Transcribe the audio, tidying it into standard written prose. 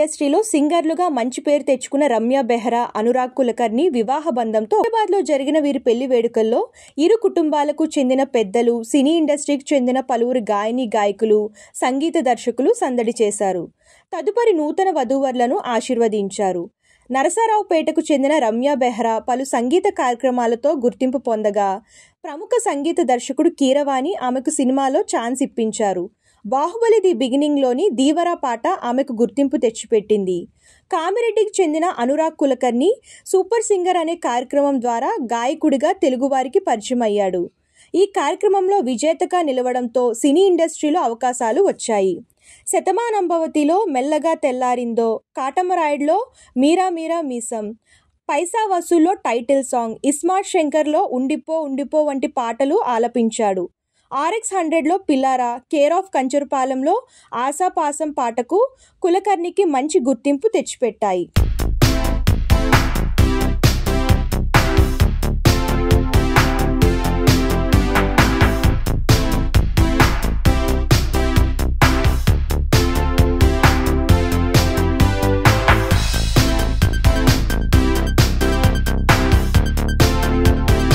ఇండస్ట్రీలో సింగర్లుగా మంచి పేరు తెచ్చుకున్న రమ్య బెహ్రా, అనురాగ్ కులకర్ణి వివాహ బంధంతో హైదరాబాద్లో జరిగిన వీరి పెళ్లి వేడుకల్లో ఇరు కుటుంబాలకు చెందిన పెద్దలు, సినీ ఇండస్ట్రీకి చెందిన పలువురు గాయని గాయకులు, సంగీత దర్శకులు సందడి చేశారు. తదుపరి నూతన వధూవరులను ఆశీర్వదించారు. నరసరావుపేటకు చెందిన రమ్య బెహ్రా పలు సంగీత కార్యక్రమాలతో గుర్తింపు పొందగా, ప్రముఖ సంగీత దర్శకుడు కీరవాణి ఆమెకు సినిమాలో ఛాన్స్ ఇప్పించారు. బాహుబలి ది బిగినింగ్లోని దీవరా పాట ఆమెకు గుర్తింపు తెచ్చిపెట్టింది. కామిరెడ్డికి చెందిన అనురాగ్ కులకర్ణి సూపర్ సింగర్ అనే కార్యక్రమం ద్వారా గాయకుడిగా తెలుగువారికి పరిచయం అయ్యాడు. ఈ కార్యక్రమంలో విజేతగా నిలవడంతో సినీ ఇండస్ట్రీలో అవకాశాలు వచ్చాయి. శతమానంభవతిలో మెల్లగా తెల్లారిందో, కాటమరాయుడులో మీరా మీరా మీసం, పైసా వసూల్లో టైటిల్ సాంగ్, ఇస్మార్ట్ శంకర్లో ఉండిపో ఉండిపో వంటి పాటలు ఆలపించాడు. RX100లో పిల్లారా, కేర్ ఆఫ్ కంచరపాలెంలో ఆశాపాసం పాటకు కులకర్ణికి మంచి గుర్తింపు తెచ్చిపెట్టాయి.